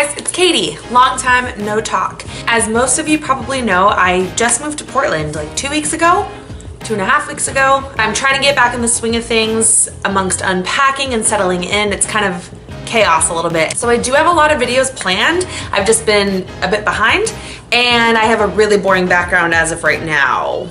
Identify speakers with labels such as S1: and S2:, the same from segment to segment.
S1: guys, it's Katie. Long time no talk. As most of you probably know, I just moved to Portland like 2 weeks ago, 2.5 weeks ago. I'm trying to get back in the swing of things amongst unpacking and settling in. It's kind of chaos a little bit. So I do have a lot of videos planned. I've just been a bit behind and I have a really boring background as of right now.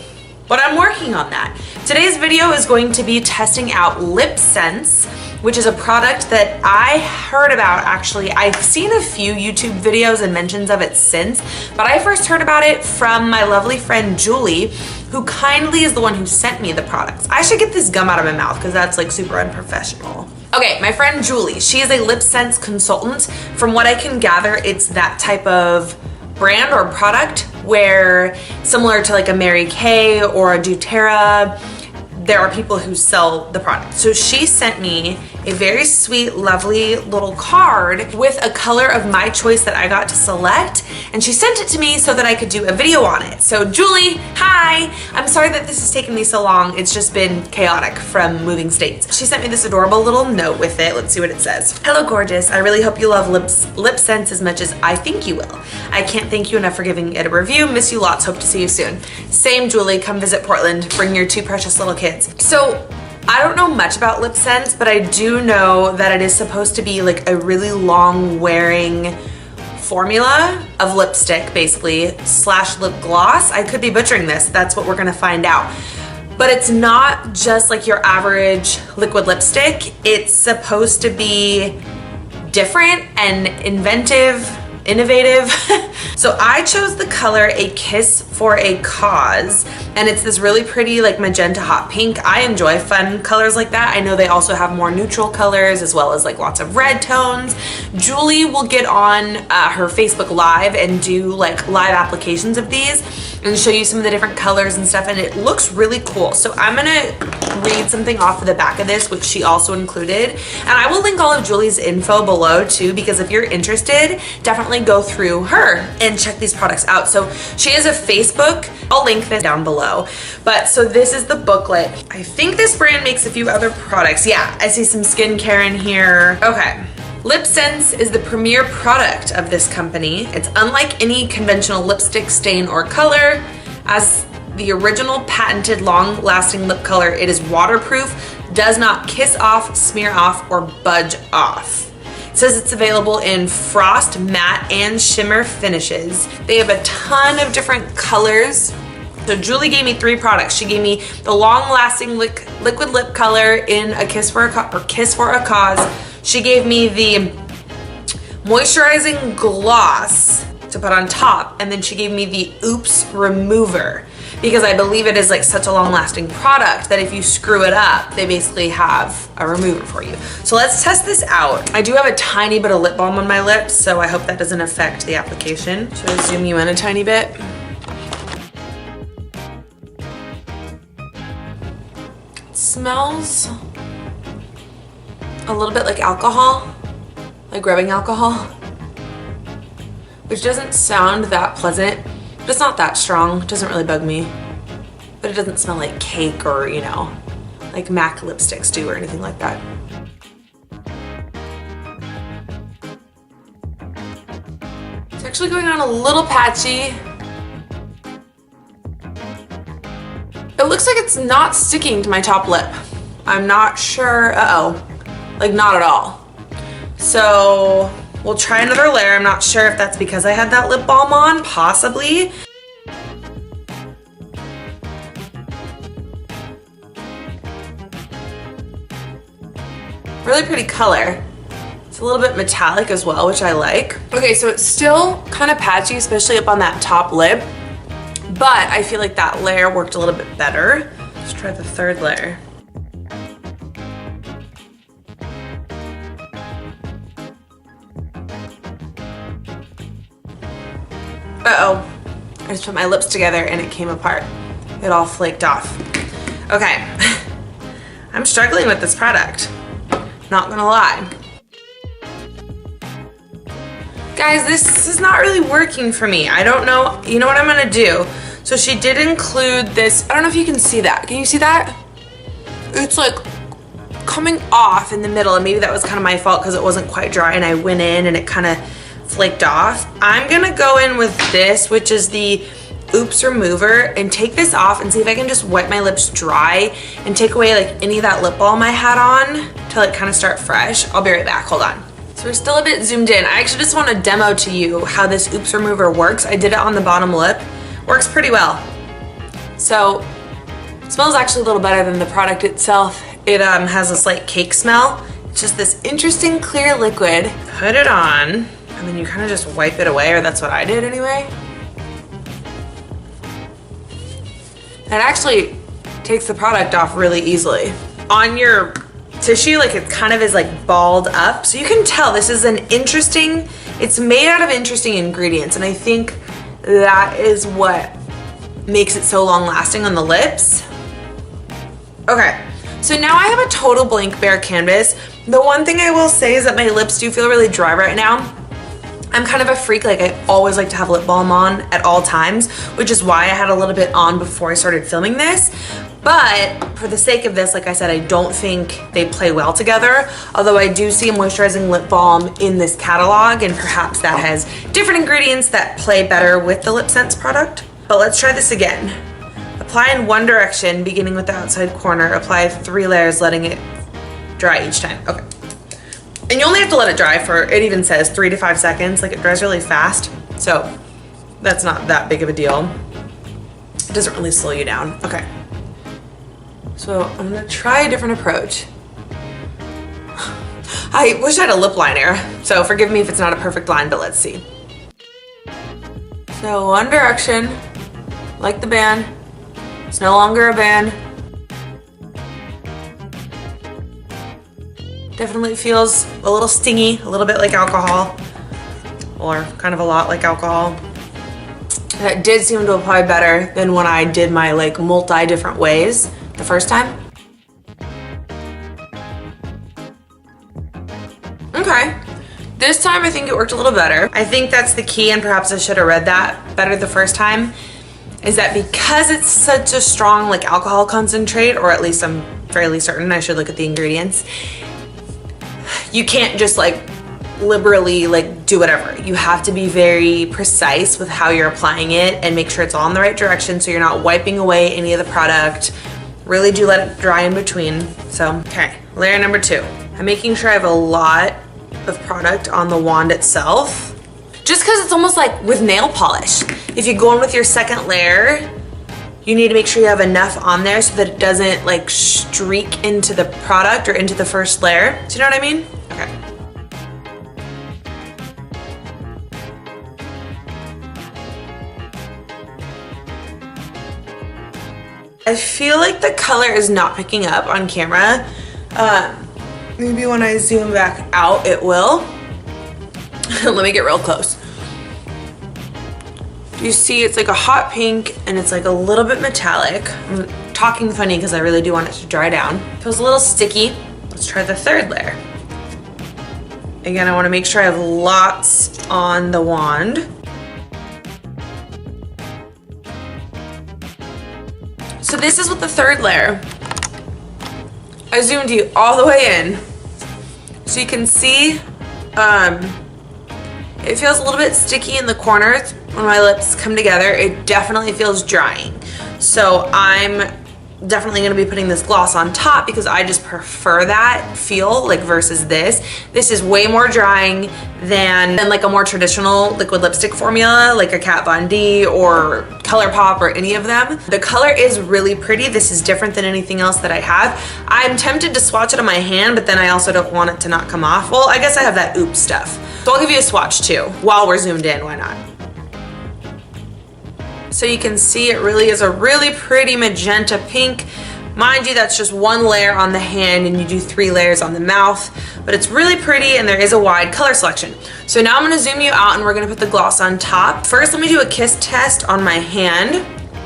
S1: But I'm working on that. Today's video is going to be testing out LipSense, which is a product that I heard about actually. I've seen a few YouTube videos and mentions of it since, but I first heard about it from my lovely friend Julie, who kindly is the one who sent me the products. I should get this gum out of my mouth because that's like super unprofessional. Okay, my friend Julie, she is a LipSense consultant. From what I can gather, it's that type of brand or product where, similar to like a Mary Kay or a doTERRA, there are people who sell the product. So she sent me a very sweet, lovely little card with a color of my choice that I got to select, and she sent it to me so that I could do a video on it. So Julie, hi! I'm sorry that this has taken me so long. It's just been chaotic from moving states. She sent me this adorable little note with it. Let's see what it says. Hello gorgeous, I really hope you love LipSense as much as I think you will. I can't thank you enough for giving it a review. Miss you lots, hope to see you soon. Same Julie, come visit Portland, bring your two precious little kids. So I don't know much about LipSense, but I do know that it is supposed to be like a really long wearing formula of lipstick basically / lip gloss. I could be butchering this. That's what we're gonna find out. But it's not just like your average liquid lipstick. It's supposed to be different and innovative. So I chose the color A Kiss for a Cause, and it's this really pretty like magenta hot pink. I enjoy fun colors like that. I know they also have more neutral colors as well as like lots of red tones. Julie will get on her Facebook Live and do like live applications of these and show you some of the different colors and stuff, and it looks really cool. So I'm gonna read something off of the back of this, which she also included, and I will link all of Julie's info below too, because if you're interested, definitely go through her and check these products out. So she has a Facebook, I'll link this down below. But so this is the booklet. I think this brand makes a few other products. Yeah, I see some skincare in here. Okay. LipSense is the premier product of this company. It's unlike any conventional lipstick stain or color. As the original patented long-lasting lip color, it is waterproof, does not kiss off, smear off, or budge off. It says it's available in frost, matte, and shimmer finishes. They have a ton of different colors. So Julie gave me 3 products. She gave me the long-lasting liquid lip color in a Kiss for a Cause. She gave me the moisturizing gloss to put on top, and then she gave me the Oops Remover, because I believe it is like such a long-lasting product that if you screw it up, they basically have a remover for you. So let's test this out. I do have a tiny bit of lip balm on my lips, so I hope that doesn't affect the application. Should I zoom you in a tiny bit? It smells a little bit like alcohol, like rubbing alcohol, which doesn't sound that pleasant, but it's not that strong. It doesn't really bug me, but it doesn't smell like cake or, you know, like MAC lipsticks do or anything like that. It's actually going on a little patchy. It looks like it's not sticking to my top lip. I'm not sure, like not at all. So we'll try another layer. I'm not sure if that's because I had that lip balm on, possibly. Really pretty color. It's a little bit metallic as well, which I like. Okay, so it's still kind of patchy, especially up on that top lip, but I feel like that layer worked a little bit better. Let's try the third layer. Uh-oh, I just put my lips together and it came apart. It all flaked off. Okay, I'm struggling with this product, not gonna lie. Guys, this is not really working for me. I don't know, you know what I'm gonna do? So she did include this, I don't know if you can see that. Can you see that? It's like coming off in the middle, and maybe that was kind of my fault because it wasn't quite dry and I went in and it kind of flaked off. I'm gonna go in with this, which is the Oops Remover, and take this off and see if I can just wipe my lips dry and take away like any of that lip balm I had on to like kind of start fresh. I'll be right back, hold on. So we're still a bit zoomed in. I actually just want to demo to you how this Oops Remover works. I did it on the bottom lip. Works pretty well. So it smells actually a little better than the product itself. It has a slight cake smell. It's just this interesting clear liquid. Put it on, and then you kind of just wipe it away, or that's what I did anyway. It actually takes the product off really easily. On your tissue, like it kind of is like balled up. So you can tell this is an interesting, it's made out of interesting ingredients. And I think that is what makes it so long lasting on the lips. Okay, so now I have a total blank bare canvas. The one thing I will say is that my lips do feel really dry right now. I'm kind of a freak, like I always like to have lip balm on at all times, which is why I had a little bit on before I started filming this. But for the sake of this, like I said, I don't think they play well together, although I do see a moisturizing lip balm in this catalog, and perhaps that has different ingredients that play better with the LipSense product. But let's try this again. Apply in one direction, beginning with the outside corner. Apply 3 layers, letting it dry each time. Okay. And you only have to let it dry for, it even says 3 to 5 seconds. Like it dries really fast. So that's not that big of a deal. It doesn't really slow you down. Okay. So I'm gonna try a different approach. I wish I had a lip liner, so forgive me if it's not a perfect line, but let's see. So one direction, like the band. It's no longer a band. Definitely feels a little stingy, a little bit like alcohol, or kind of a lot like alcohol. That did seem to apply better than when I did my like multi different ways the first time. Okay, this time I think it worked a little better. I think that's the key, and perhaps I should have read that better the first time, is that because it's such a strong like alcohol concentrate, or at least I'm fairly certain, I should look at the ingredients, you can't just like liberally like do whatever. You have to be very precise with how you're applying it and make sure it's all in the right direction so you're not wiping away any of the product. Really do let it dry in between. So, okay, layer number 2. I'm making sure I have a lot of product on the wand itself, just because it's almost like with nail polish. If you go in with your second layer, you need to make sure you have enough on there so that it doesn't like streak into the product or into the first layer. Do you know what I mean? Okay. I feel like the color is not picking up on camera. Maybe when I zoom back out, it will. Let me get real close. You see it's like a hot pink and it's like a little bit metallic. I'm talking funny because I really do want it to dry down. Feels a little sticky. Let's try the third layer. Again, I want to make sure I have lots on the wand. So this is with the third layer. I zoomed you all the way in. So you can see it feels a little bit sticky in the corners when my lips come together. It definitely feels drying. So I'm definitely gonna be putting this gloss on top because I just prefer that feel, like versus this. This is way more drying than like a more traditional liquid lipstick formula, like a Kat Von D or ColourPop or any of them. The color is really pretty. This is different than anything else that I have. I'm tempted to swatch it on my hand, but then I also don't want it to not come off. Well, I guess I have that Oops stuff. So I'll give you a swatch too, while we're zoomed in, why not? So you can see it really is a really pretty magenta pink. Mind you, that's just one layer on the hand and you do 3 layers on the mouth, but it's really pretty and there is a wide color selection. So now I'm gonna zoom you out and we're gonna put the gloss on top. First, let me do a kiss test on my hand.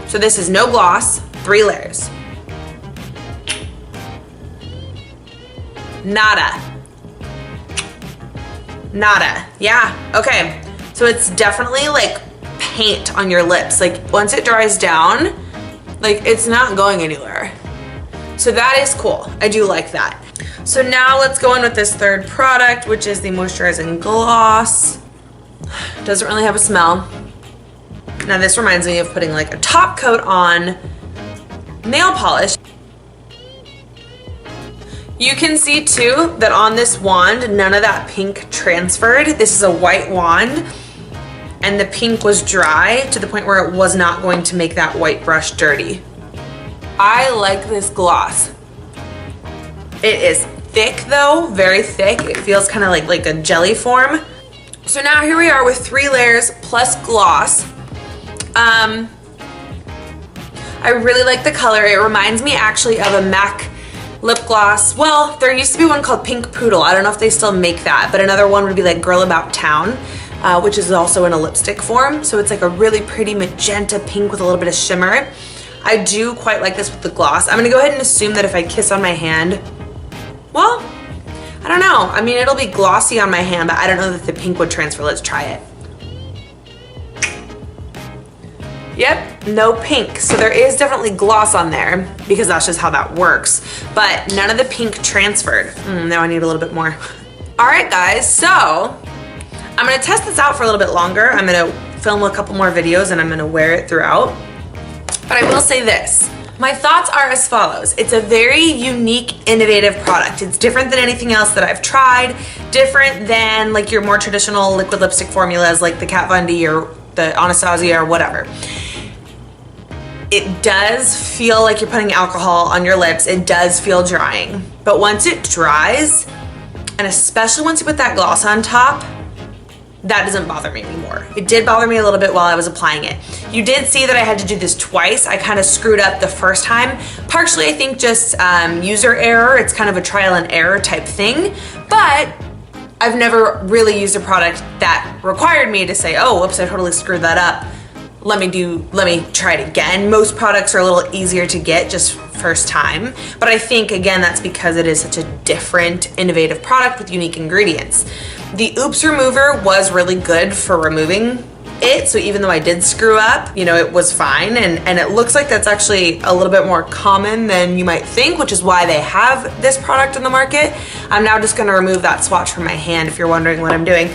S1: So this is no gloss, 3 layers. Nada. Nada. Yeah, okay. So it's definitely like paint on your lips. Like once it dries down, like it's not going anywhere. So that is cool. I do like that. So now let's go in with this third product, which is the moisturizing gloss. Doesn't really have a smell. Now this reminds me of putting like a top coat on nail polish. You can see too that on this wand, none of that pink transferred. This is a white wand and the pink was dry to the point where it was not going to make that white brush dirty. I like this gloss. It is thick though, very thick. It feels kind of like a jelly form. So now here we are with 3 layers plus gloss. I really like the color. It reminds me actually of a MAC lip gloss. Well, there used to be one called Pink Poodle. I don't know if they still make that, but another one would be like Girl About Town, which is also in a lipstick form. So it's like a really pretty magenta pink with a little bit of shimmer. I do quite like this with the gloss. I'm gonna go ahead and assume that if I kiss on my hand, well, I don't know. I mean, it'll be glossy on my hand, but I don't know that the pink would transfer. Let's try it. Yep, no pink. So there is definitely gloss on there because that's just how that works. But none of the pink transferred. Now I need a little bit more. All right, guys, so I'm gonna test this out for a little bit longer. I'm gonna film a couple more videos and I'm gonna wear it throughout. But I will say this. My thoughts are as follows. It's a very unique, innovative product. It's different than anything else that I've tried, different than like your more traditional liquid lipstick formulas like the Kat Von D or the Anastasia or whatever. It does feel like you're putting alcohol on your lips. It does feel drying. But once it dries, and especially once you put that gloss on top, that doesn't bother me anymore. It did bother me a little bit while I was applying it. You did see that I had to do this twice. I kind of screwed up the first time. Partially, I think just user error. It's kind of a trial and error type thing. But I've never really used a product that required me to say, oh, whoops, I totally screwed that up. Let me try it again. Most products are a little easier to get just first time, but I think again that's because it is such a different, innovative product with unique ingredients. The Oops Remover was really good for removing it, so even though I did screw up, you know, it was fine, and it looks like that's actually a little bit more common than you might think, which is why they have this product in the market. I'm now just gonna remove that swatch from my hand if you're wondering what I'm doing.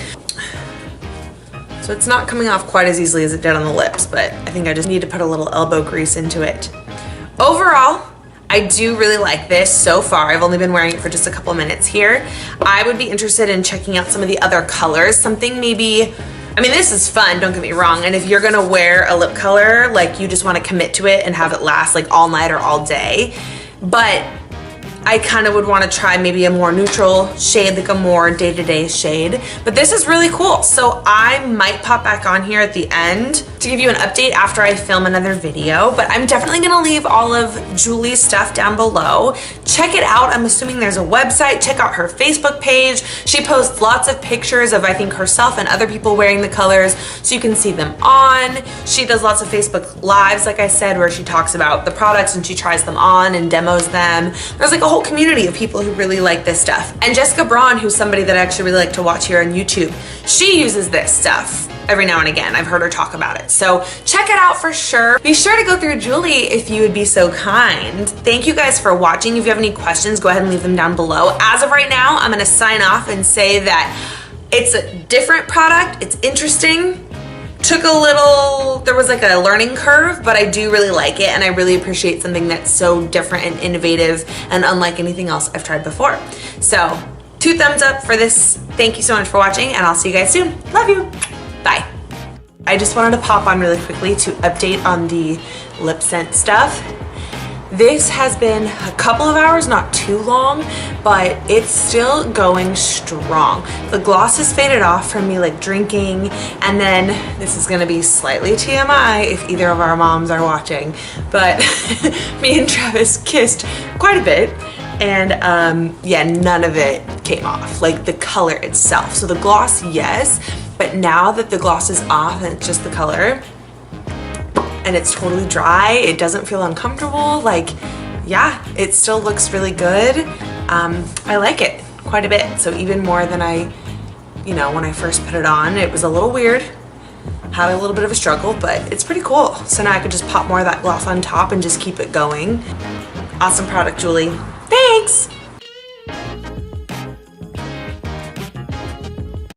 S1: So it's not coming off quite as easily as it did on the lips, but I think I just need to put a little elbow grease into it. Overall, I do really like this so far. I've only been wearing it for just a couple minutes here. I would be interested in checking out some of the other colors. Something maybe, I mean, this is fun, don't get me wrong. And if you're gonna wear a lip color, like you just wanna commit to it and have it last like all night or all day. But I kind of would want to try maybe a more neutral shade, like a more day-to-day shade. But this is really cool. So I might pop back on here at the end to give you an update after I film another video. But I'm definitely going to leave all of Julie's stuff down below. Check it out. I'm assuming there's a website. Check out her Facebook page. She posts lots of pictures of, I think, herself and other people wearing the colors so you can see them on. She does lots of Facebook Lives, like I said, where she talks about the products and she tries them on and demos them. There's like a whole community of people who really like this stuff. And Jessica Braun, who's somebody that I actually really like to watch here on YouTube, she uses this stuff every now and again. I've heard her talk about it. So check it out for sure. Be sure to go through Julie if you would be so kind. Thank you guys for watching. If you have any questions, go ahead and leave them down below. As of right now, I'm gonna sign off and say that it's a different product. It's interesting. Took a little, there was like a learning curve, but I do really like it and I really appreciate something that's so different and innovative and unlike anything else I've tried before. So 2 thumbs up for this. Thank you so much for watching and I'll see you guys soon. Love you. Bye. I just wanted to pop on really quickly to update on the LipSense stuff. This has been a couple of hours, not too long, but it's still going strong. The gloss has faded off from me like drinking, and then this is gonna be slightly TMI if either of our moms are watching, but me and Travis kissed quite a bit, and yeah, none of it came off, like the color itself. So the gloss, yes, but now that the gloss is off and it's just the color, and it's totally dry, it doesn't feel uncomfortable. Like, yeah, it still looks really good. I like it quite a bit. So even more than when I first put it on, it was a little weird. Had a little bit of a struggle, but it's pretty cool. So now I could just pop more of that gloss on top and just keep it going. Awesome product, Julie. Thanks.